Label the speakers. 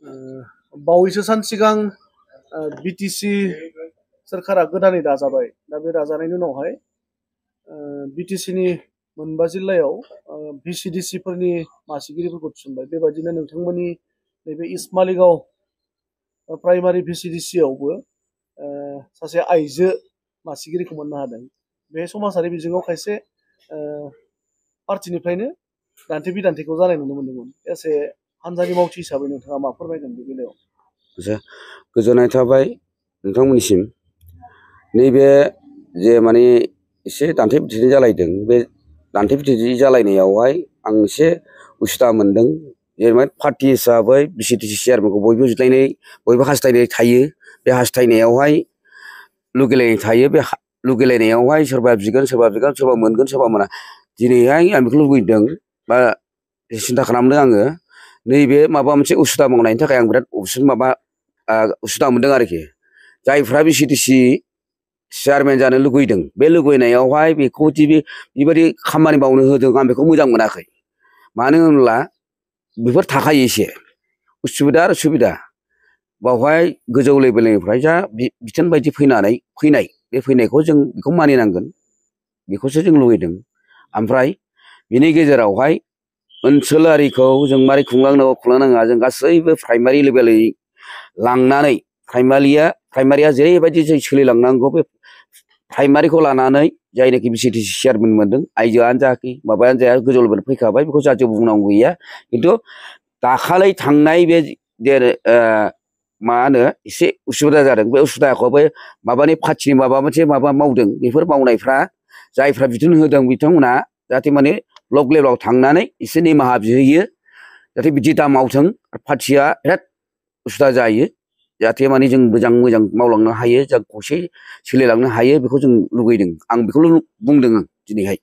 Speaker 1: बावैसो सान सिगां बिटिसि सोरखारा गोदानै दाजाबाय। दा बे दाजानायनि उनावहाय बिटिसिनि मोनबा जिल्लायाव भिसिडिसिफोरनि मासिगिरिफोरखौ थिसनबाय। बेबायदिनो नोंथांमोननि नैबे इस्ट मालिगाव प्राइमारि भिसिडिसियावबो सासे आइजो मासिगिरिखौ मोननो हादों। बे समाजारि बिजोङाव खायसे पार्टिनिफ्रायनो दान्थे बिदान्थेखौ जानाय नुनो मोन्दोंमोन। एसे हानजानि मावथि हिसाबै नोंथाङा मा फोरमायगोन बे बेलायाव?
Speaker 2: गोजोननाय थाबाय नोंथांमोननिसिम। नैबे जे माने एसे दान्थे बिदान्थे जालायदों, बे दान्थे बिदान्थे जालायनायावहाय आं एसे उसुबिदा मोनदों। जेनेबा पार्टि हिसाबै भिसिडिसि चेयारमेनखौ बयबो जिरायनाय, बयबो हास्थायनाय थायो। बे हास्थायनायावहाय लुगैलायनाय थायो। बे लुगैलायनायावहाय सोरबा बिगोन, सोरबा मोनगोन, सोरबा मोना। दिनैहाय आं बेखौ लुगैदों बा सिन्था खालामदों आङो, नैबे माबा मोनसे उसुबिदा मावनायनि थाखाय आं बिराद उसुबिदा मोनदों आरोखि। जायफ्रा भिसिडिसि चेयारमेन जानो लुगैदों, बे लुगैनायावहाय बेखौ बेबायदि खामानि मावनो होदों, आं बेखौ मोजां मोनाखै। मानो होनब्ला बेफोर थाखायो एसे उसुबिदा आरो सुबिदा। बावहाय गोजौ लेभेलनिफ्राय जा बिथोन बायदि फैनाय बे फैनायखौ जों बेखौ मानिनांगोन, बेखौसो जों लुगैदों। ओमफ्राय बिनि गेजेरावहाय ओनसोलारिखौ जों मारै खुंलांनाङा, जों गासैबो प्राइमारि लेभेलै लांनानै प्राइमारिया जेरैबायदि जों सोलिलांनांगौ, बे प्राइमारिखौ लानानै जायनाखि भिसिडिसि चेयारमेन मोनदों, आइजोआनो जायाखै माबायानो जाया, गोजौ लेभेल फैखाबाय, बेखौ जेबो बुंनांगौ गैया। खिन्थु दाखालै थांनाय बे मा होनो एसे उसुबिदा जादों। बे उसुबिदाखौ बे माबानि पार्टिनि माबा मोनसे मावदों, बेफोर मावनायफ्रा जायफ्रा बिथोन होदों बिथांमोना जाहाथे माने ब्लक लेभेलाव थांनानै एसे निमाहा बिहैयो, जाहाथे बिदि दा मावथों। पार्टिया बिराद उसुबिदा जायो, जाहाथे माने जों मोजां मावलांनो हायो, जों खौसे सोलिलांनो हायो, बेखौ जों लुगैदों। आं बेखौल' बुंदों दिनैहाय।